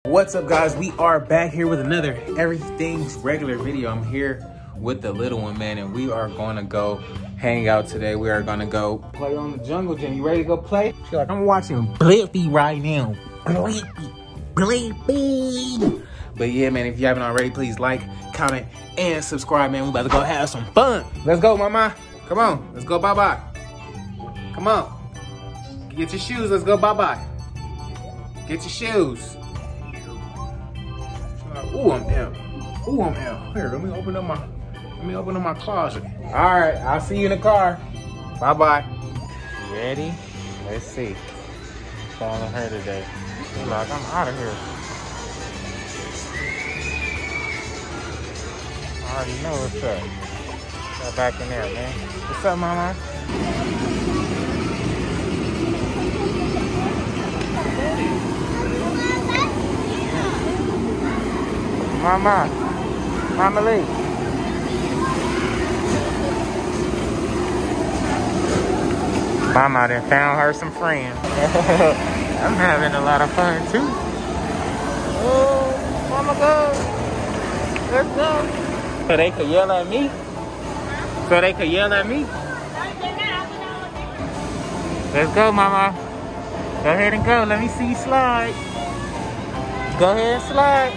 What's up, guys? We are back here with another Everything's Regular video. I'm here with the little one, man, and we are gonna go hang out today. We are gonna go play on the jungle gym. You ready to go play? She's like, I'm watching Blippi right now. Blippi. But yeah, man, if you haven't already, please like, comment, and subscribe, man. We about to go have some fun. Let's go, mama. Come on. Let's go bye-bye. Come on. Get your shoes. Let's go bye-bye. Get your shoes. Ooh, I'm ill. Ooh, I'm ill. Here, let me open up my closet. All right, I'll see you in the car. Bye-bye. Ready? Let's see. Calling her today. She's like, I'm out of here. I already know what's up. Got back in there, man. What's up, mama? Mama Lee. Mama done found her some friends. I'm having a lot of fun too. Oh, mama go. Let's go. So they could yell at me? Let's go, mama. Go ahead and go. Let me see you slide. Go ahead and slide.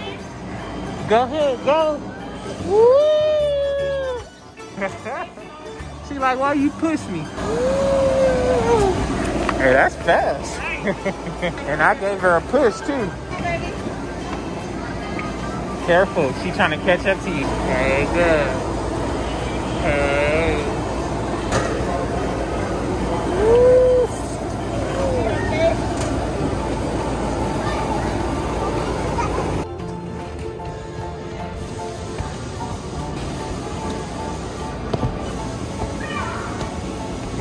Go ahead, go. Woo! She like, why you push me? Woo! Hey, that's fast. And I gave her a push too. Careful, she trying to catch up to you. Hey, good. Hey. Woo!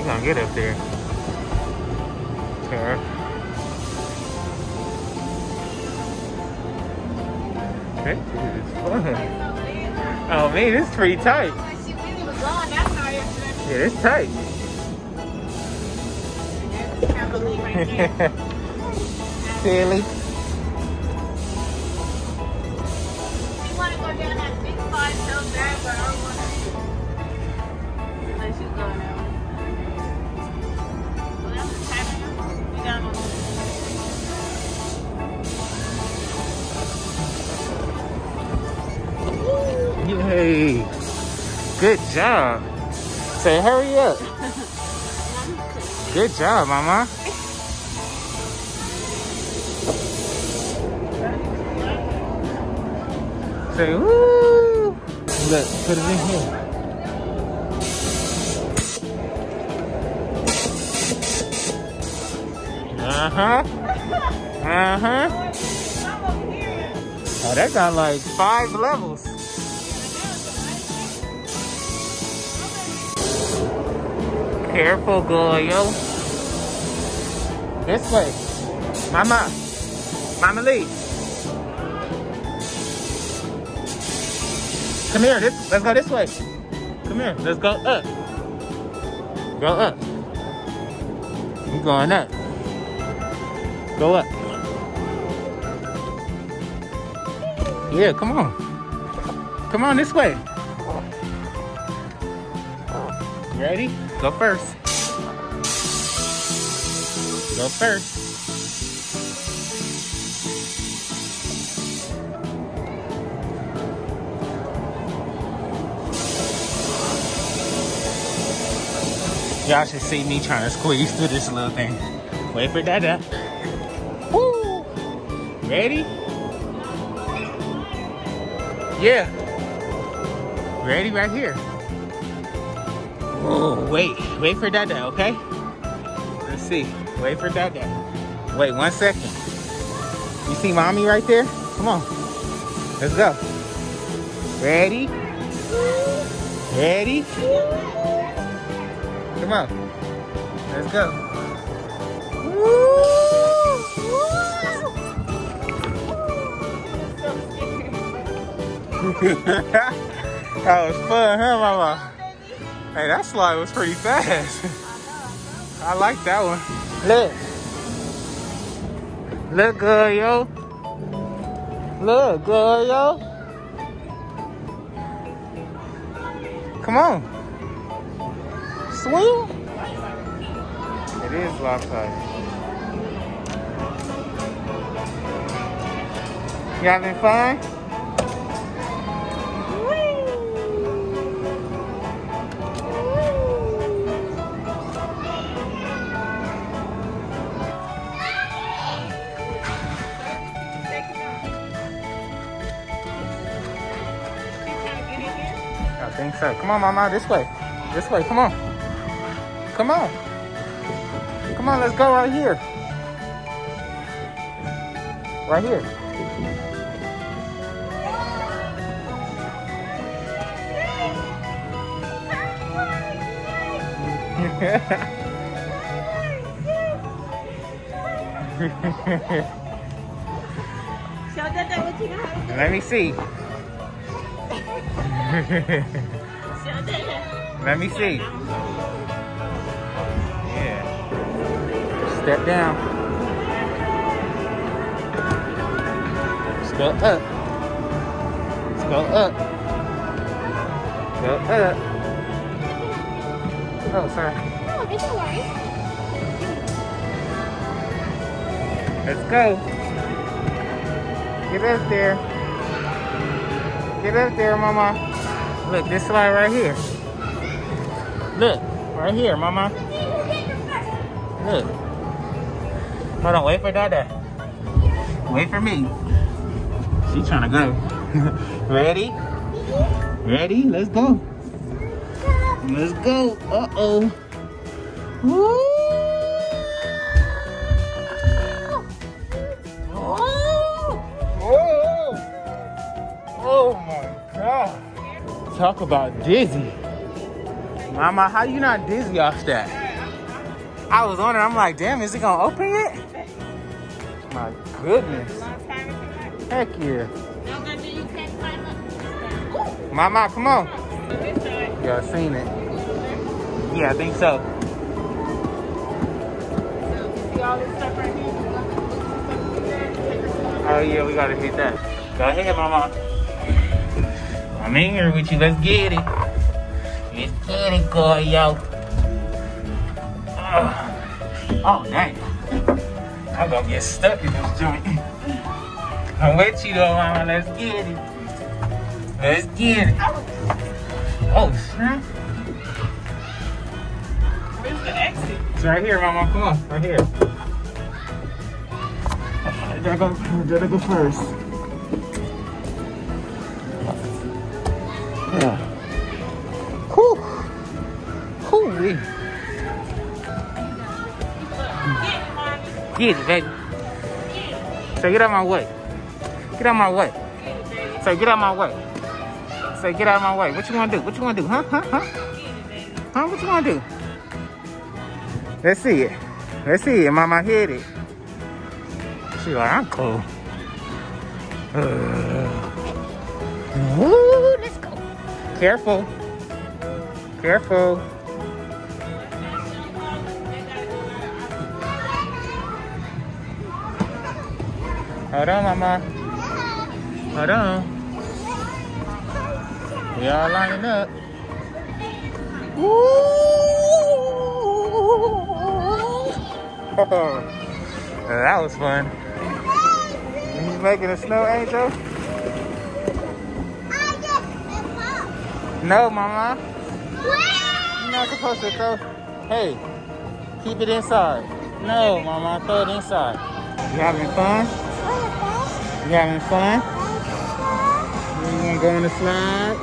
Gonna get up there. Okay. This is fun. Oh man, this is pretty tight. Yeah, it's tight. Silly. You want to go down that big slide so bad, but I don't want to let you go now. Yay! Good job. Say, hurry up. Good job, mama. Say, woo! Look, put it in here. Oh, that got like 5 levels. Careful, girl, yo. This way. Mama Lee. Come here, let's go this way. Come here, let's go up. Go up. You're going up. Go up. Yeah, come on. Come on this way. Ready? Go first. Go first. Y'all should see me trying to squeeze through this little thing. Wait for Dada. Woo! Ready? Yeah. Ready right here. Oh, wait for Dada, okay? Let's see. Wait for Dada. Wait 1 second. You see mommy right there? Come on. Let's go. Ready? Ready? Come on. Let's go. That was fun, huh, mama? Hey, that slide was pretty fast. I like that one. Look. Look good, yo. Look, girl, yo. Come on. Swing. It is lopsided. You having fun? I think so. Come on, Mama, this way. This way, come on. Come on. Come on, let's go right here. Right here. Let me see. Let me see. Yeah. Step down. Let's go up. Let's go up. Go up. Oh, sorry. Oh, it's all right. Let's go. Get up there. Get up there, Mama. Look, this slide right here. Look, right here, Mama. Look. Hold on, wait for Dada. Wait for me. She's trying to go. Ready? Ready? Let's go. Let's go. Uh-oh. Woo! Oh my God. Talk about dizzy. Mama, how you not dizzy off that? I was wondering, I'm like, damn, is it gonna open yet? My goodness. Heck yeah. Mama, come on. Y'all seen it? Yeah, I think so. Oh yeah, we gotta hit that. Go ahead, Mama. I'm in here with you. Let's get it. Let's get it, girl, yo. Oh, dang. I'm gonna get stuck in this joint. I'm with you, though, Mama. Let's get it. Let's get it. Oh, snap. Where's the exit? It's right here, Mama. Come on, right here. Gotta go first. Yeah. Whew. Whew-wee. Get it, baby. Say, get out of my way. Get out of my way. Say, get out of my way. Say, get out of my way. What you want to do? What you want to do? Huh? Huh? Huh? Huh? What you want to do? Let's see it. Let's see it. Mama hit it. She's like, I'm cool. Woo, let's go. Careful. Careful. Hold on, Mama. Hold on. We all lining up. Woo! That was fun. He's making a snow angel? No, Mama. You're not supposed to throw. Hey, keep it inside. No, Mama, throw it inside. You having fun? You having fun? You want to go on the slide?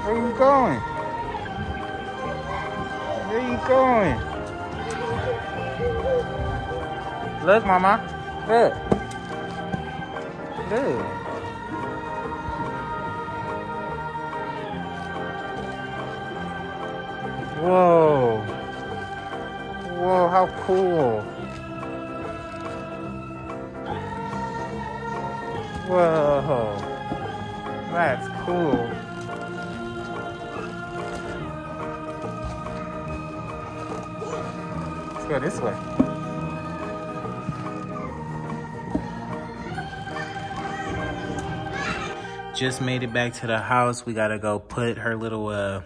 Where you going? Where you going? Look, Mama. Look. Look. Whoa. Whoa, how cool. Whoa. That's cool. cool. Let's go this way. Just made it back to the house. We gotta go put her little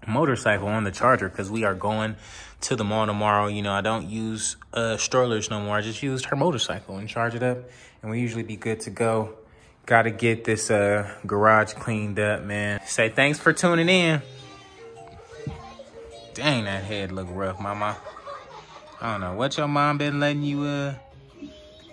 motorcycle on the charger because we are going to the mall tomorrow. You know, I don't use strollers no more. I just used her motorcycle and charge it up, and we usually be good to go. Gotta get this garage cleaned up, man. Say thanks for tuning in. Dang, that head look rough, mama. I don't know what your mom been letting you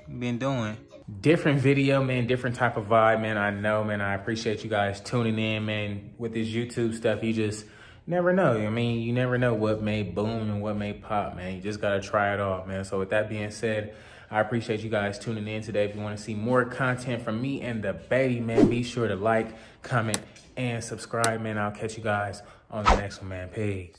been doing. Different video, man, different type of vibe, man. I know, man. I appreciate you guys tuning in, man. With this YouTube stuff, you just never know. I mean, you never know what may boom and what may pop, man. You just gotta try it all, man. So with that being said, I appreciate you guys tuning in today. If you want to see more content from me and the baby, man, be sure to like, comment, and subscribe, man. I'll catch you guys on the next one, man. Peace.